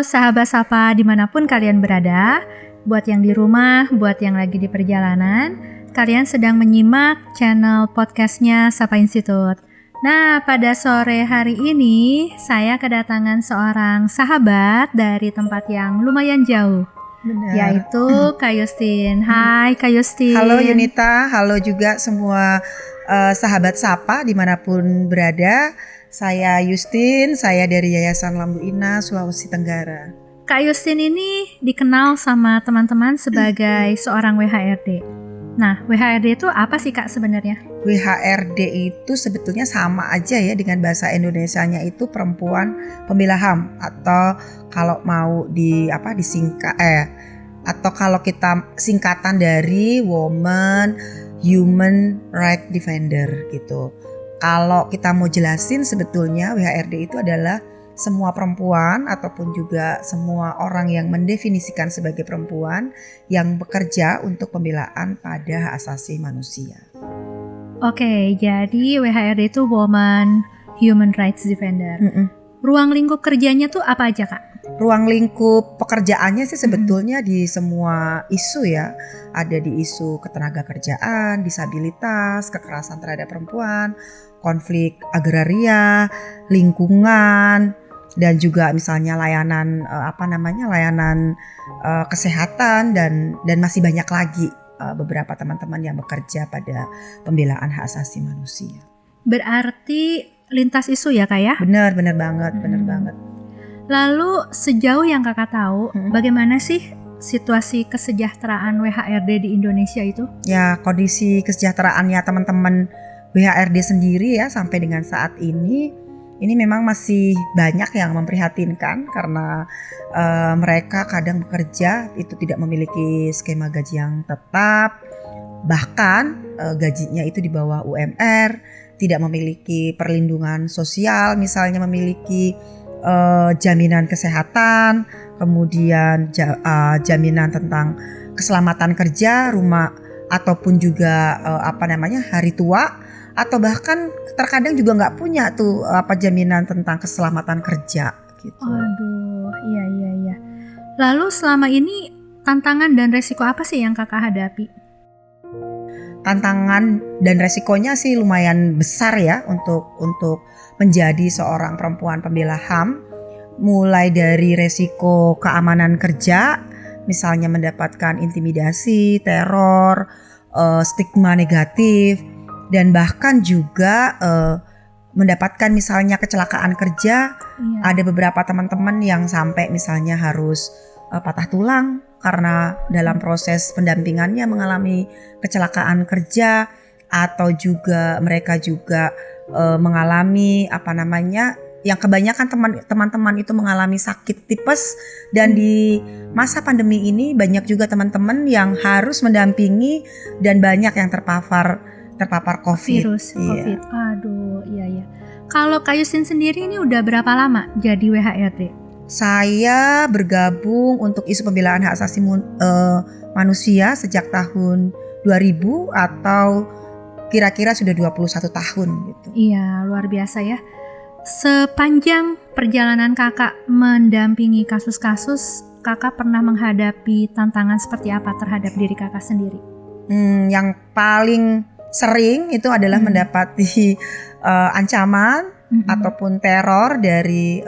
sahabat Sapa dimanapun kalian berada, buat yang di rumah, buat yang lagi di perjalanan, kalian sedang menyimak channel podcastnya Sapa Institute. Nah, pada sore hari ini saya kedatangan seorang sahabat dari tempat yang lumayan jauh. Benar. Yaitu Kak Yustin. Hai Kak Yustin. Halo Yunita, halo juga semua sahabat Sapa dimanapun berada. Saya Yustin, saya dari Yayasan Lambu Ina, Sulawesi Tenggara. Kak Yustin ini dikenal sama teman-teman sebagai seorang WHRD. Nah, WHRD itu apa sih Kak sebenarnya? WHRD itu sebetulnya sama aja ya dengan bahasa Indonesianya itu perempuan pembela HAM, atau kalau mau disingkat atau kalau kita singkatan dari Women Human Right Defender gitu. Kalau kita mau jelasin sebetulnya WHRD itu adalah semua perempuan ataupun juga semua orang yang mendefinisikan sebagai perempuan yang bekerja untuk pembelaan pada hak asasi manusia. Oke, jadi WHRD itu Women Human Rights Defender. Ruang lingkup kerjanya tuh apa aja Kak? Ruang lingkup pekerjaannya sih sebetulnya di semua isu ya. Ada di isu ketenagakerjaan, disabilitas, kekerasan terhadap perempuan, konflik agraria, lingkungan, dan juga misalnya layanan kesehatan dan masih banyak lagi beberapa teman-teman yang bekerja pada pembelaan hak asasi manusia. Berarti lintas isu ya Kak ya? Benar banget. Lalu sejauh yang Kakak tahu, bagaimana sih situasi kesejahteraan WHRD di Indonesia itu? Ya, kondisi kesejahteraannya teman-teman WHRD sendiri ya sampai dengan saat ini memang masih banyak yang memprihatinkan karena mereka kadang bekerja itu tidak memiliki skema gaji yang tetap, bahkan gajinya itu di bawah UMR, tidak memiliki perlindungan sosial, misalnya memiliki jaminan kesehatan, kemudian jaminan tentang keselamatan kerja, rumah, ataupun juga hari tua, atau bahkan terkadang juga nggak punya tuh jaminan tentang keselamatan kerja gitu. Aduh, iya. Lalu selama ini tantangan dan resiko apa sih yang Kakak hadapi? Tantangan dan resikonya sih lumayan besar ya untuk menjadi seorang perempuan pembela HAM, mulai dari resiko keamanan kerja, misalnya mendapatkan intimidasi, teror, stigma negatif, dan bahkan juga mendapatkan misalnya kecelakaan kerja. Iya. Ada beberapa teman-teman yang sampai misalnya harus patah tulang karena dalam proses pendampingannya mengalami kecelakaan kerja, atau juga mereka juga mengalami yang kebanyakan teman-teman itu mengalami sakit tipes, dan di masa pandemi ini banyak juga teman-teman yang harus mendampingi dan banyak yang terpapar COVID. Virus COVID. Aduh, iya. Kalau Kak Yustin sendiri ini udah berapa lama jadi WHRD? Saya bergabung untuk isu pembelaan hak asasi manusia sejak tahun 2000 atau kira-kira sudah 21 tahun gitu. Iya, luar biasa ya. Sepanjang perjalanan Kakak mendampingi kasus-kasus, Kakak pernah menghadapi tantangan seperti apa terhadap diri Kakak sendiri? Yang paling sering itu adalah mendapati ancaman ataupun teror dari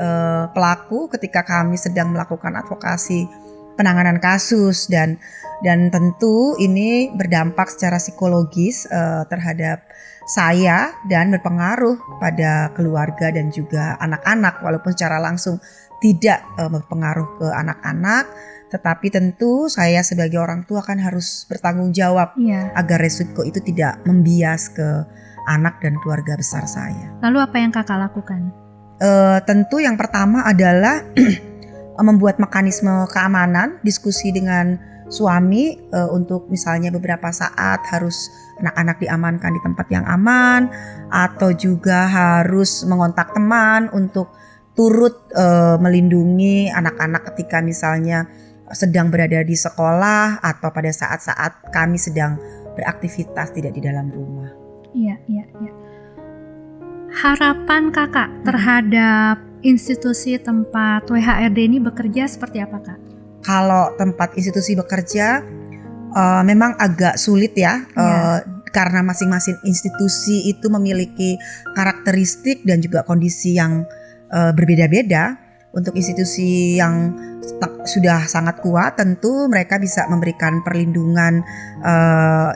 pelaku ketika kami sedang melakukan advokasi penanganan kasus, dan tentu ini berdampak secara psikologis terhadap saya dan berpengaruh pada keluarga dan juga anak-anak, walaupun secara langsung tidak berpengaruh ke anak-anak, tetapi tentu saya sebagai orang tua kan harus bertanggung jawab agar resiko itu tidak membias ke anak dan keluarga besar saya. Lalu apa yang Kakak lakukan? Tentu yang pertama adalah membuat mekanisme keamanan, diskusi dengan suami untuk misalnya beberapa saat harus anak-anak diamankan di tempat yang aman, atau juga harus mengontak teman untuk turut melindungi anak-anak ketika misalnya sedang berada di sekolah atau pada saat-saat kami sedang beraktivitas tidak di dalam rumah. Iya. Harapan Kakak terhadap institusi tempat WHRD ini bekerja seperti apa, Kak? Kalau tempat institusi bekerja memang agak sulit ya, karena masing-masing institusi itu memiliki karakteristik dan juga kondisi yang berbeda-beda. Untuk institusi yang sudah sangat kuat, tentu mereka bisa memberikan perlindungan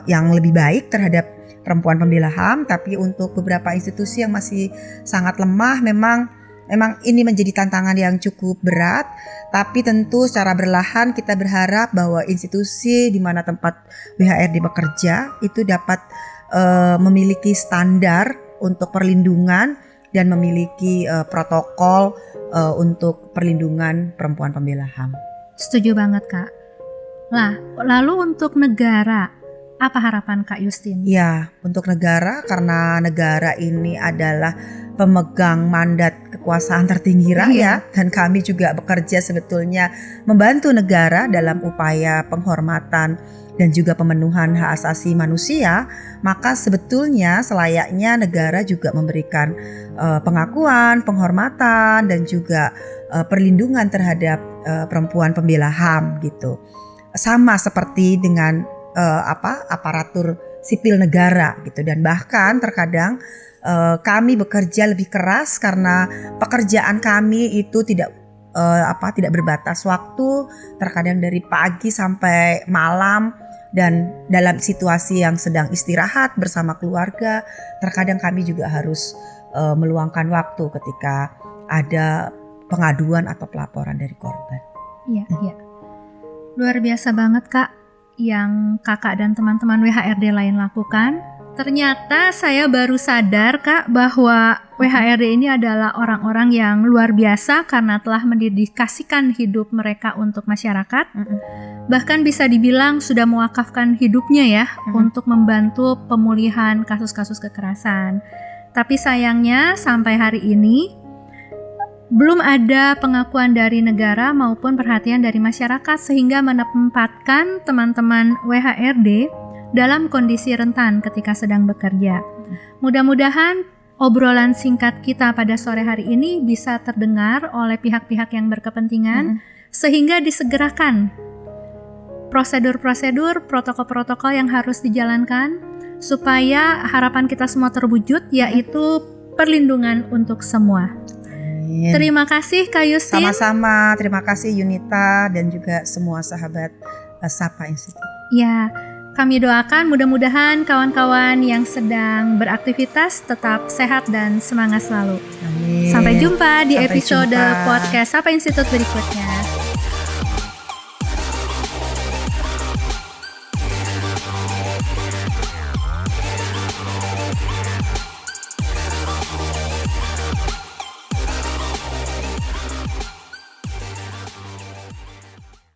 yang lebih baik terhadap perempuan pembela HAM. Tapi untuk beberapa institusi yang masih sangat lemah, memang ini menjadi tantangan yang cukup berat. Tapi tentu secara berlahan kita berharap bahwa institusi di mana tempat WHRD bekerja itu dapat memiliki standar untuk perlindungan dan memiliki protokol untuk perlindungan perempuan pembela HAM. Setuju banget, Kak. Lah, lalu untuk negara, apa harapan Kak Yustin? Ya, untuk negara, karena negara ini adalah pemegang mandat kekuasaan tertinggi rakyat, dan kami juga bekerja sebetulnya membantu negara dalam upaya penghormatan dan juga pemenuhan hak asasi manusia, maka sebetulnya selayaknya negara juga memberikan pengakuan, penghormatan dan juga perlindungan terhadap perempuan pembela HAM gitu. Sama seperti dengan aparatur sipil negara gitu, dan bahkan terkadang kami bekerja lebih keras karena pekerjaan kami itu tidak berbatas waktu, terkadang dari pagi sampai malam, dan dalam situasi yang sedang istirahat bersama keluarga, terkadang kami juga harus meluangkan waktu ketika ada pengaduan atau pelaporan dari korban. Iya, iya. Luar biasa banget, Kak, yang Kakak dan teman-teman WHRD lain lakukan. Ternyata saya baru sadar, Kak, bahwa WHRD ini adalah orang-orang yang luar biasa karena telah mendedikasikan hidup mereka untuk masyarakat. Bahkan bisa dibilang sudah mewakafkan hidupnya ya untuk membantu pemulihan kasus-kasus kekerasan. Tapi sayangnya sampai hari ini belum ada pengakuan dari negara maupun perhatian dari masyarakat sehingga menempatkan teman-teman WHRD dalam kondisi rentan ketika sedang bekerja. Mudah-mudahan obrolan singkat kita pada sore hari ini bisa terdengar oleh pihak-pihak yang berkepentingan sehingga disegerakan prosedur-prosedur, protokol-protokol yang harus dijalankan supaya harapan kita semua terwujud, yaitu perlindungan untuk semua. Amin. Terima kasih Kak Yustin. Sama-sama, terima kasih Yunita dan juga semua sahabat Sapa Institute. Ya, kami doakan mudah-mudahan kawan-kawan yang sedang beraktivitas tetap sehat dan semangat selalu. Amin. Sampai jumpa di Sampai episode jumpa. podcast Sapa Institute berikutnya.